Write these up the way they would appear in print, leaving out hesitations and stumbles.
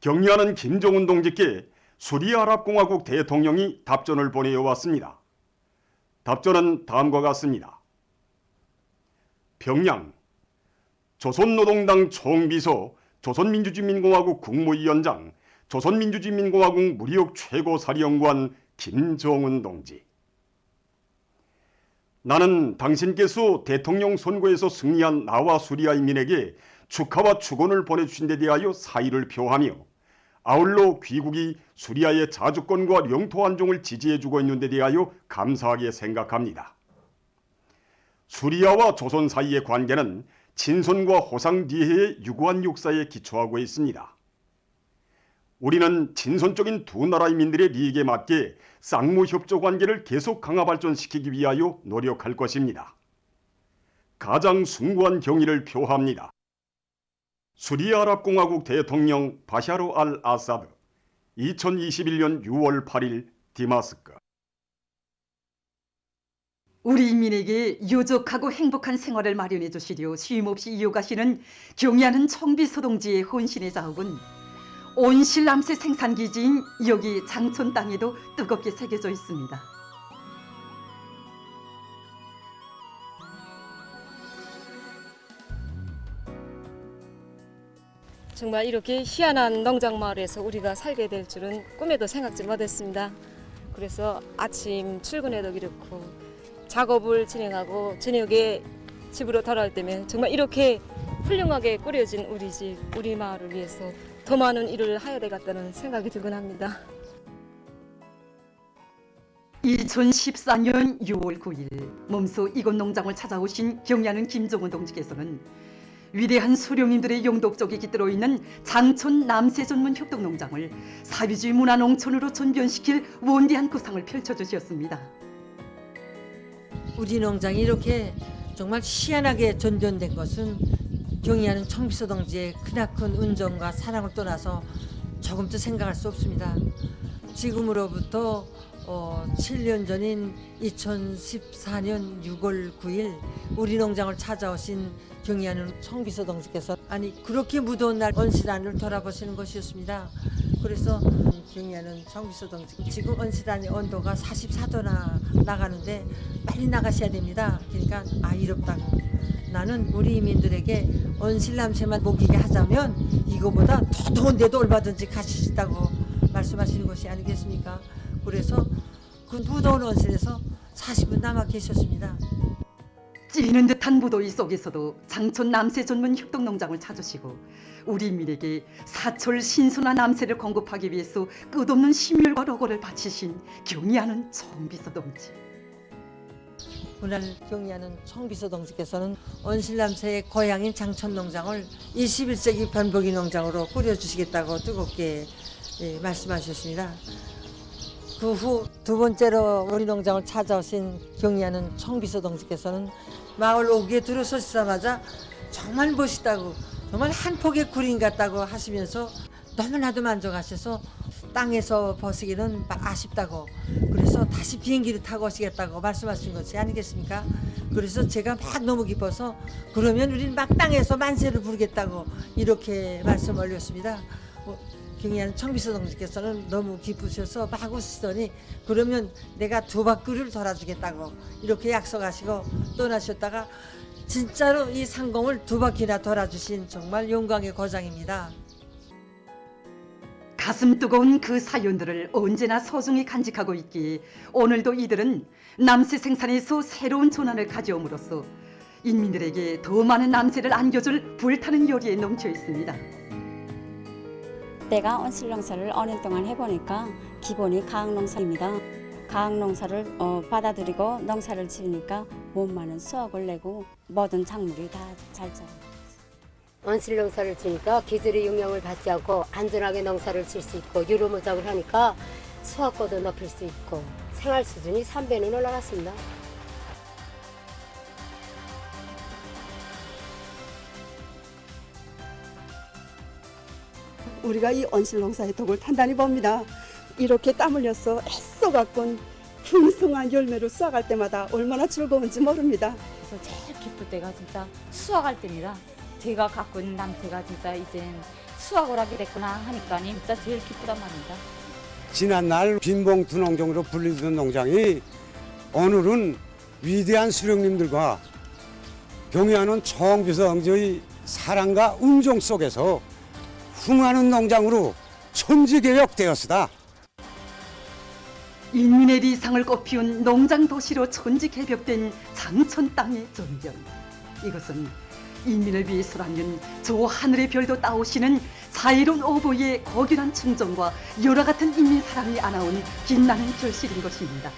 경의하는 김정은 동지께 수리아랍공화국 대통령이 답전을 보내어 왔습니다. 답전은 다음과 같습니다. 평양 조선노동당 총비서, 조선민주주의민공화국 국무위원장, 조선민주주의민공화국 무력 최고사령관 김정은 동지. 나는 당신께서 대통령 선거에서 승리한 나와 수리아 인민에게 축하와 축원을 보내주신 데 대하여 사의를 표하며 아울러 귀국이 수리아의 자주권과 영토 안정을 지지해주고 있는 데 대하여 감사하게 생각합니다. 수리아와 조선 사이의 관계는 친선과 호상디해의 유구한 역사에 기초하고 있습니다. 우리는 친선적인 두 나라의 민들의利益에 맞게 쌍무협조 관계를 계속 강화 발전시키기 위하여 노력할 것입니다. 가장 숭고한 경의를 표합니다. 수리아랍공화국 대통령 바샤르 알 아사드 2021년 6월 8일 디마스크. 우리 인민에게 유족하고 행복한 생활을 마련해 주시려 쉼없이 이어가시는 경의하는 청비서 동지의 헌신의 자욱은 온실남새 생산기지인 여기 장촌 땅에도 뜨겁게 새겨져 있습니다. 정말 이렇게 희한한 농장마을에서 우리가 살게 될 줄은 꿈에도 생각지 못했습니다. 그래서 아침 출근해도 그렇고 작업을 진행하고 저녁에 집으로 돌아올 때면 정말 이렇게 훌륭하게 꾸려진 우리 집, 우리 마을을 위해서 더 많은 일을 해야 되겠다는 생각이 들곤 합니다. 2014년 6월 9일 몸소 이곳 농장을 찾아오신 경의하는 김정은 동지께서는 위대한 수령님들의 영독적이 깃들어 있는 장촌 남새 전문 협동농장을 사회주의 문화농촌으로 전변시킬 원대한 구상을 펼쳐주셨습니다. 우리 농장이 이렇게 정말 희한하게 전변된 것은 경의하는 청비서 동지의 크나큰 은정과 사랑을 떠나서 조금도 생각할 수 없습니다. 지금으로부터 7년 전인 2014년 6월 9일 우리 농장을 찾아오신 경의하는 청비서 동지께서 그렇게 무더운 날 언시단을 돌아보시는 것이었습니다. 그래서 경의하는 청비서 동지, 지금 언시단의 온도가 44도나 나가는데 빨리 나가셔야 됩니다. 그러니까 이롭다고. 나는 우리 이민들에게 언실남새만 먹이게 하자면 이거보다 더 더운데도 얼마든지 가시다고 말씀하시는 것이 아니겠습니까? 그래서 그 무더운 언실에서 40분 남아 계셨습니다. 찌는 듯한 무더위 속에서도 장촌 남새 전문 협동농장을 찾으시고 우리 인민에게 사철 신선한 남새를 공급하기 위해서 끝없는 심혈과 노고를 바치신 경의하는 청비서 동지. 오늘 경의하는 청비서 동지께서는 언실남새의 고향인 장촌농장을 21세기 변복이 농장으로 꾸려주시겠다고 뜨겁게 말씀하셨습니다. 그 후 두 번째로 우리 농장을 찾아오신 경의하는 청비서 동지께서는 마을 오기에 들어서시자마자 정말 멋있다고, 정말 한 폭의 구린 같다고 하시면서 너무나도 만족하셔서 땅에서 벗기는 아쉽다고, 그래서 다시 비행기를 타고 오시겠다고 말씀하신 것이 아니겠습니까? 그래서 제가 막 너무 기뻐서 그러면 우리는 막 땅에서 만세를 부르겠다고 이렇게 말씀 올렸습니다. 경의하는 청비서 동지께서는 너무 기쁘셔서 막 웃으시더니 그러면 내가 두 바퀴를 돌아주겠다고 이렇게 약속하시고 떠나셨다가 진짜로 이 상공을 두 바퀴나 돌아주신 정말 영광의 고장입니다. 가슴 뜨거운 그 사연들을 언제나 소중히 간직하고 있기에 오늘도 이들은 남새 생산에서 새로운 전환을 가져옴으로써 인민들에게 더 많은 남새를 안겨줄 불타는 열의에 넘쳐 있습니다. 내가 온실농사를 5년 동안 해보니까 기본이 가학농사입니다. 가학농사를 받아들이고 농사를 지으니까 몸 많은 수확을 내고 모든 작물이 다 잘 자라요. 온실농사를 지니까 계절의 영향을 받지 않고 안전하게 농사를 질 수 있고 유로무작을 하니까 수확고도 높일 수 있고 생활 수준이 3배는 올라갔습니다. 우리가 이 온실농사의 덕을 단단히 봅니다. 이렇게 땀 흘려서 애써갖고 풍성한 열매를 수확할 때마다 얼마나 즐거운지 모릅니다. 그래서 제일 기쁠 때가 진짜 수확할 때입니다. 제가 갖고 있는 남새가 진짜 이젠 수확을 하게 됐구나 하니까 진짜 제일 기쁘단 말입니다. 지난날 빈봉투 농장으로 불리던 농장이 오늘은 위대한 수령님들과 경의하는 청비서엉지의 사랑과 운종 속에서 흥하는 농장으로 천지개혁되었으다. 인민의 리상을 꽃피운 농장 도시로 천지개벽된 장천 땅의 전변. 이것은 인민을 위해서라면 저 하늘의 별도 따오시는 자애로운 어부의 거룩한 충정과 열화 같은 인민 사랑이 안아온 빛나는 결실인 것입니다.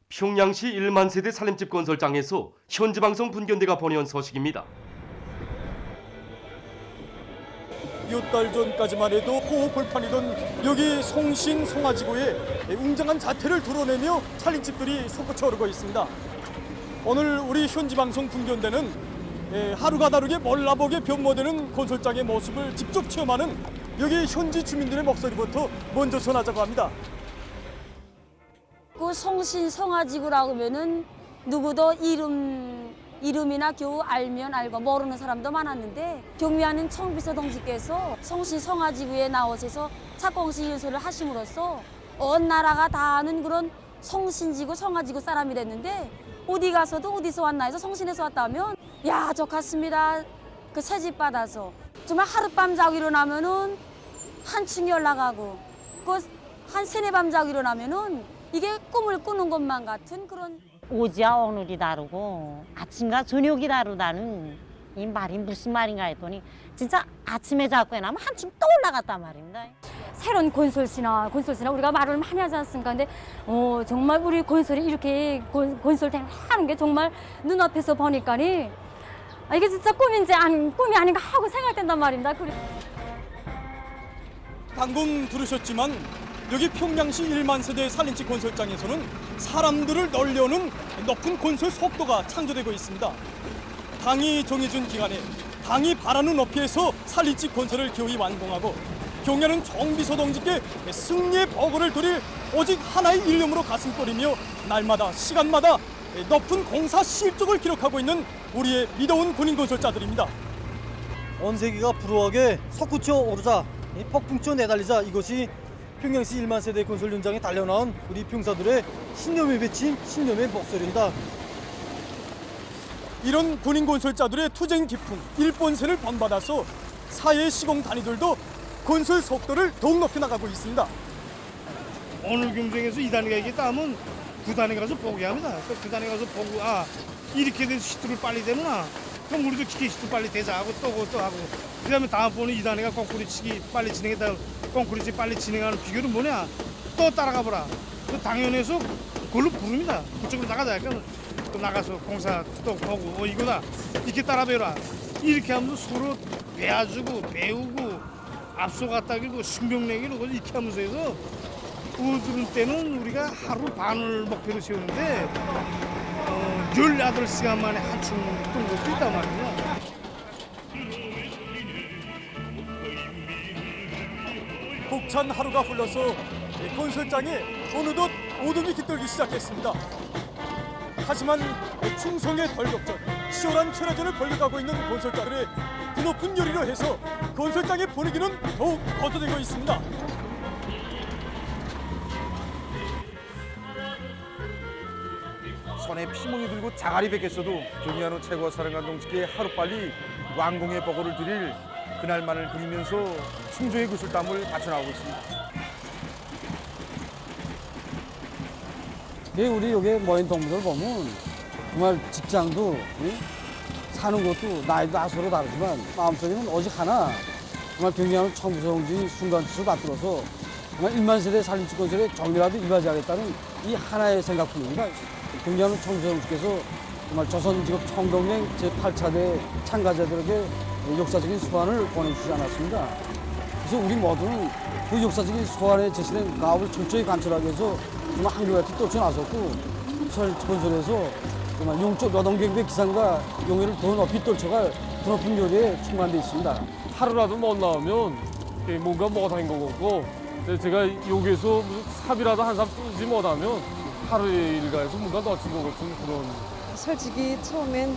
평양시 1만 세대 살림집 건설장에서 현지방송 분견대가 보내온 소식입니다. 몇 달 전까지만 해도 호흡불판이던 여기 송신 송아지구의 웅장한 자태를 드러내며 살림집들이 솟구쳐 오르고 있습니다. 오늘 우리 현지방송 분견대는 하루가 다르게 몰라보게 변모되는 건설장의 모습을 직접 체험하는 여기 현지 주민들의 목소리부터 먼저 전하자고 합니다. 그 송신 송아지구라고 하면은 누구도 이름이나 겨우 알면 알고 모르는 사람도 많았는데 경미하는 청비서 동지께서 송신 송아지구에 나오셔서 착공식 연설을 하심으로써 온 나라가 다 아는 그런 송신지구 송아지구 사람이 됐는데 어디 가서도 어디서 왔나 해서 송신에서 왔다면 야 좋겠습니다. 그 새집 받아서 정말 하룻밤 자고 일어나면은 한층 올라가고 그 한 세네 밤 자고 일어나면은 이게 꿈을 꾸는 것만 같은 그런 오지와 오늘이 다르고 아침과 저녁이 다르다는 이 말이 무슨 말인가 했더니 진짜 아침에 자고 해나면 한층 또 올라갔단 말입니다. 새로운 건설시나 우리가 말을 많이 하지 않습니까? 근데 정말 우리 건설이 이렇게 건설되는 하는 게 정말 눈앞에서 보니까니 이게 진짜 꿈이 아닌가 하고 생각된단 말입니다. 방금 들으셨지만 여기 평양시 1만 세대 살림집 건설장에서는 사람들을 널려오는 높은 건설 속도가 창조되고 있습니다. 당이 정해준 기간에 당이 바라는 높이에서 살림집 건설을 기어이 완공하고 경례는 정비서 동지께 승리의 보고를 드릴 오직 하나의 일념으로 가슴 떨이며 날마다 시간마다 높은 공사 실적을 기록하고 있는 우리의 믿어온 군인 건설자들입니다. 온 세계가 불우하게 솟구쳐 오르자 폭풍쳐 내달리자 이것이 평양시 1만 세대 건설 현장에 달려나온 우리 병사들의 신념에 비친 신념의 목소리입니다. 이런 군인 건설자들의 투쟁 기풍, 일본세를 본받아서 사회 시공 단위들도 건설 속도를 더욱 높여 나가고 있습니다. 오늘 경쟁에서 2단위가 이겼다 하면 9단에 가서 포기합니다. 또 9단에 가서 보고 이렇게 돼서 시트를 빨리 되구나. 그럼 우리도 기계 시트 빨리 되자 하고 또 하고 그 다음에 다음번에 2단위가 꽁쿠리 치기 빨리 진행했다 꽁쿠리 빨리 진행하는 비결은 뭐냐? 또 따라가 보라. 그 당연해서 그걸로 부릅니다. 그쪽으로 나가자. 그럼 또 나가서 공사 또 보고 이거다. 이렇게 따라 배워라. 이렇게 하면서 서로 배워주고 배우고 앞서갔다 기고 신병내기로 이렇게 하면서 해서 우들 때는 우리가 하루 반을 목표로 세우는데 18시간 만에 한층 뜬 것도 있단 말이야. 벅찬 하루가 흘러서 건설장에 어느덧 어둠이 깃들기 시작했습니다. 하지만 충성의 돌격전, 치열한 체력전을 벌려가고 있는 건설자들의 드높은 열의로 해서 건설장의 분위기는 더욱 거둬들고 있습니다. 손에 피멍이 들고 자갈이 뱉겠어도 경의하는 최고 사령관 동지께 하루빨리 완공의 보고를 드릴 그날만을 그리면서 충조의 구슬땀을 바쳐나오고 있습니다. 우리 여기 모인 동무들 보면 정말 직장도 사는 것도 나이도 다 서로 다르지만 마음속에는 오직 하나 정말 경의하는 청부성지 순간뜻을 받들어서 정말 1만 세대 살림집 건설에 정밀하게 이바지하겠다는 이 하나의 생각뿐입니다. 경의하는 청부성지께서 정말 조선직업 총동맹 제8차대 참가자들에게 역사적인 소환을 보내주지 않았습니다. 그래서 우리 모두는 그 역사적인 소환에 제시된 가업을 철저히 관철하기 위해서 정말 한결같이 떨쳐나섰고 건설에서 정말 용적 노동경비의 기상과 용해를 더 높이 떨쳐갈 드높은 요리에 충만되어 있습니다. 하루라도 못 나오면 뭔가 뭐가 다닌 것 같고 제가 여기서 무슨 삽이라도 한 삽 뜨지 못하면 하루 일과에서 뭔가 놓친 것 같은 그런. 솔직히 처음엔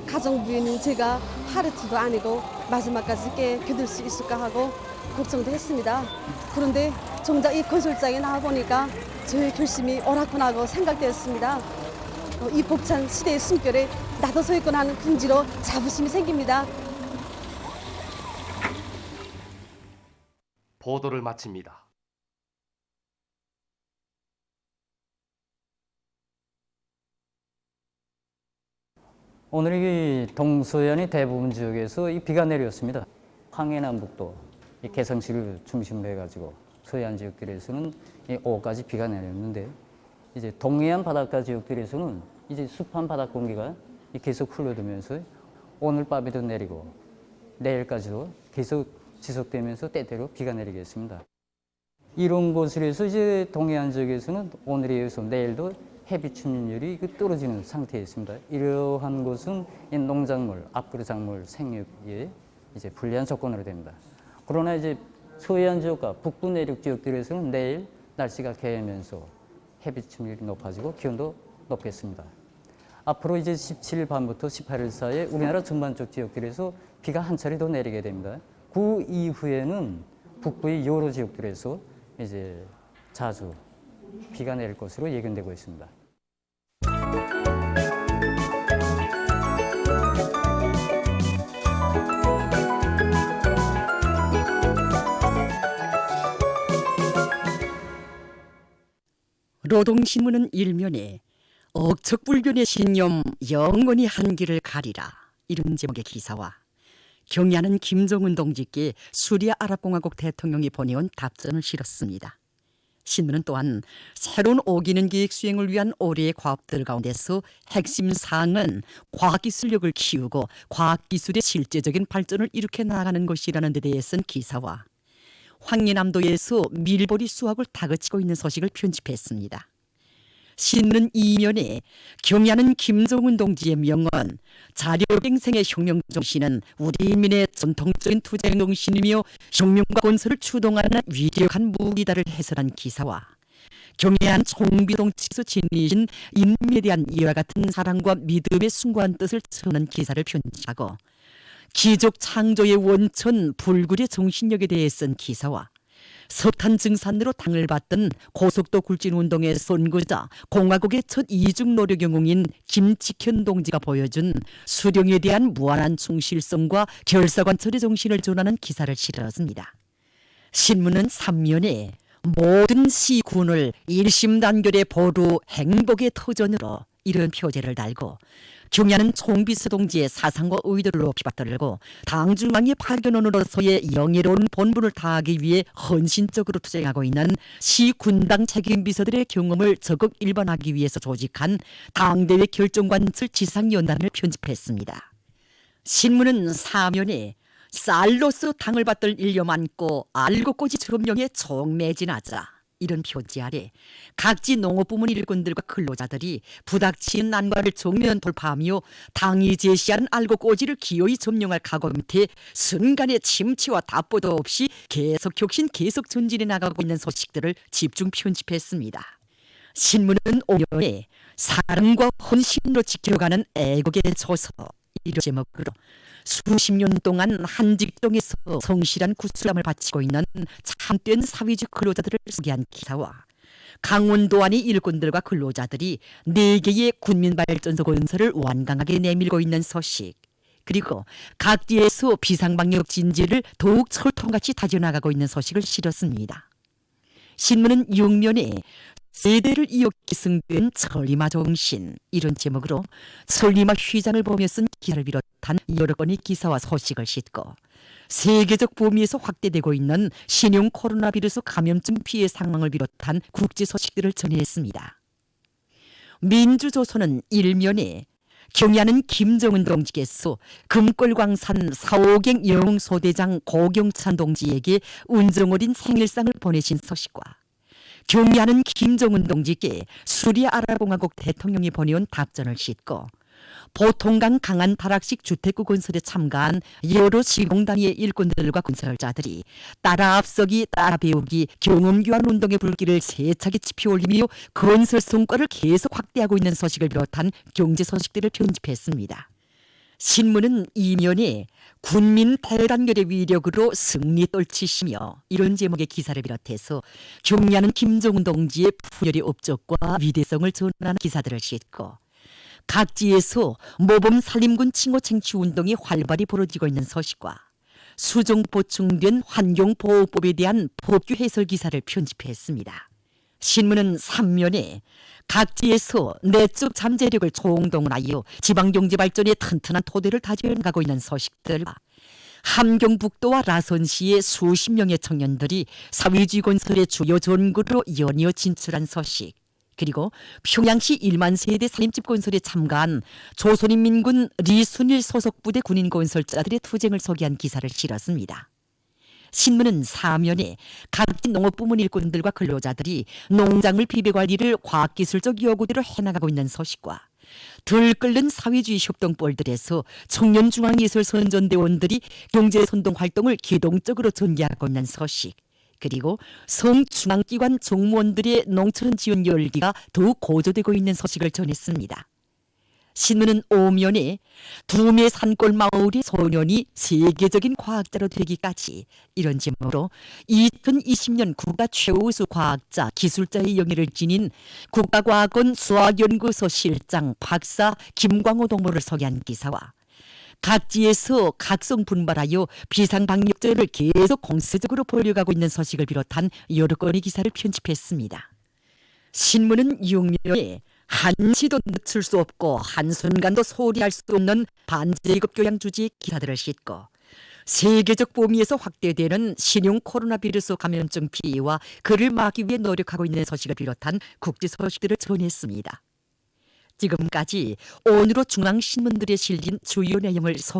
가정부인인 제가 하루도 아니고 마지막까지 견딜 수 있을까 하고 걱정도 했습니다. 그런데 정작 이 건설장에 나와보니까 저의 결심이 옳았구나 하고 생각되었습니다. 이 벅찬 시대의 숨결에 나도 서 있구나 하는 긍지로 자부심이 생깁니다. 보도를 마칩니다. 오늘 이 동서연의 대부분 지역에서 이 비가 내렸습니다. 황해남북도 이 개성시를 중심으로 해가지고 서해안 지역들에서는 이 오후까지 비가 내렸는데 이제 동해안 바닷가 지역들에서는 이제 습한 바닷 공기가 계속 흘러들면서 오늘 밤에도 내리고 내일까지도 계속 지속되면서 때때로 비가 내리겠습니다. 이런 곳에서 이제 동해안 지역에서는 오늘에 이어서 내일도 해비 침입률이 떨어지는 상태에 있습니다. 이러한 것은 농작물, 앞으로 작물 생육에 이제 불리한 조건으로 됩니다. 그러나 이제 서해안 지역과 북부 내륙 지역들에서는 내일 날씨가 개면서 해비 침입률이 높아지고 기온도 높겠습니다. 앞으로 이제 17일 밤부터 18일 사이에 우리나라 전반적 지역들에서 비가 한 차례 더 내리게 됩니다. 그 이후에는 북부의 여러 지역들에서 이제 자주 비가 내릴 것으로 예견되고 있습니다. 노동신문은 일면에 억척불변의 신념 영원히 한길을 가리라 이런 제목의 기사와 경의하는 김정은 동지께 수리아 아랍공화국 대통령이 보내온 답전을 실었습니다. 신문은 또한 새로운 5기년 계획 수행을 위한 올해의 과업들 가운데서 핵심 사항은 과학기술력을 키우고 과학기술의 실제적인 발전을 일으켜 나가는 것이라는 데 대해 쓴 기사와 황해남도에서 밀보리 수확을 다그치고 있는 소식을 편집했습니다. 신문 이면에 경의하는 김정은 동지의 명언 자료갱생의 혁명 정신은 우리 인민의 전통적인 투쟁 정신이며 혁명과 건설을 추동하는 위력한 무기다를 해설한 기사와 경의한 총비동치에서 지니신 인민에 대한 이와 같은 사랑과 믿음의 숭고한 뜻을 전하는 기사를 편집하고 기족 창조의 원천 불굴의 정신력에 대해 쓴 기사와 서탄 증산으로 당을 받던 고속도 굴진운동의 선구자 공화국의 첫 이중 노력 영웅인 김직현 동지가 보여준 수령에 대한 무한한 충실성과 결사관철의 정신을 전하는 기사를 실었습니다. 신문은 3면에 모든 시군을 일심단결의 보루 행복의 터전으로 이런 표제를 달고 경의하는 총비서 동지의 사상과 의도를 높이 받들고 당중앙의 파견원으로서의 영예로운 본분을 다하기 위해 헌신적으로 투쟁하고 있는 시군당 책임비서들의 경험을 적극 일반하기 위해서 조직한 당대회 결정관철 지상연단을 편집했습니다. 신문은 사면에 쌀로서 당을 받들 일념 안고 알곡꼬지 점령에 총매진하자 이런 표지 아래 각지 농업부문 일꾼들과 근로자들이 부닥친 난관을 정면 돌파하며 당이 제시한 알곡꼬지를 기어이 점령할 각오 밑에 순간의 침체와 답보도 없이 계속 혁신 계속 전진해 나가고 있는 소식들을 집중 편집했습니다. 신문은 오면에 사랑과 헌신으로 지켜가는 애국의 조서 이런 제목으로 수십 년 동안 한 직종에서 성실한 구슬함을 바치고 있는 참된 사회주의 근로자들을 소개한 기사와 강원도 안의 일꾼들과 근로자들이 4개의 군민발전소 건설을 완강하게 내밀고 있는 소식 그리고 각지에서 비상방역 진지를 더욱 철통같이 다져나가고 있는 소식을 실었습니다. 신문은 6면에 세대를 이어 기승된 천리마 정신 이런 제목으로 천리마 휘장을 보며 쓴 기사를 비롯한 여러 건의 기사와 소식을 싣고 세계적 범위에서 확대되고 있는 신형 코로나 바이러스 감염증 피해 상황을 비롯한 국제 소식들을 전해했습니다. 민주조선은 1면에 경의하는 김정은 동지께서 금골광산 사오경 영웅소대장 고경찬 동지에게 운정어린 생일상을 보내신 소식과 경의하는 김정은 동지께 수리아 아랍공화국 대통령이 보내온 답전을 싣고 보통강 강한 다락식 주택구 건설에 참가한 여러 시공단위의 일꾼들과 건설자들이 따라 앞서기 따라 배우기 경험교환 운동의 불길을 세차게 지피올리며 건설 성과를 계속 확대하고 있는 소식을 비롯한 경제 소식들을 편집했습니다. 신문은 이면에 군민 대단결의 위력으로 승리 떨치시며 이런 제목의 기사를 비롯해서 경리하는 김정은 동지의 분열의 업적과 위대성을 전하는 기사들을 싣고 각지에서 모범 산림군 칭호 쟁취 운동이 활발히 벌어지고 있는 소식과 수정 보충된 환경보호법에 대한 법규 해설 기사를 편집했습니다. 신문은 3면에 각지에서 내적 잠재력을 총동원하여 지방경제 발전에 튼튼한 토대를 다져가고 있는 소식들과 함경북도와 라선시의 수십 명의 청년들이 사회주의 건설의 주요 전구로 연이어 진출한 소식, 그리고 평양시 1만 세대 산림집 건설에 참가한 조선인민군 리순일 소속 부대 군인 건설자들의 투쟁을 소개한 기사를 실었습니다. 신문은 사면에 각지 농업부문 일꾼들과 근로자들이 농작물 비배 관리를 과학기술적 요구대로 해나가고 있는 소식과 들끓는 사회주의 협동볼들에서 청년중앙예술 선전대원들이 경제선동 활동을 기동적으로 전개하고 있는 소식, 그리고 성중앙기관 공무원들의 농촌 지원 열기가 더욱 고조되고 있는 소식을 전했습니다. 신문은 오면에 두메 산골 마을의 소년이 세계적인 과학자로 되기까지 이런 제목으로 2020년 국가 최우수 과학자, 기술자의 영예를 지닌 국가과학원 수학연구소 실장 박사 김광호 동무를 소개한 기사와 각지에서 각성 분발하여 비상방역제를 계속 공세적으로 벌려가고 있는 소식을 비롯한 여러 건의 기사를 편집했습니다. 신문은 6면에 한시도 늦출 수 없고 한순간도 소리할 수 없는 반제급 교양 주제의 기사들을 싣고 세계적 범위에서 확대되는 신형 코로나 바이러스 감염증 피해와 그를 막기 위해 노력하고 있는 소식을 비롯한 국제 소식들을 전했습니다. 지금까지 오늘로 중앙신문들에 실린 주요 내용을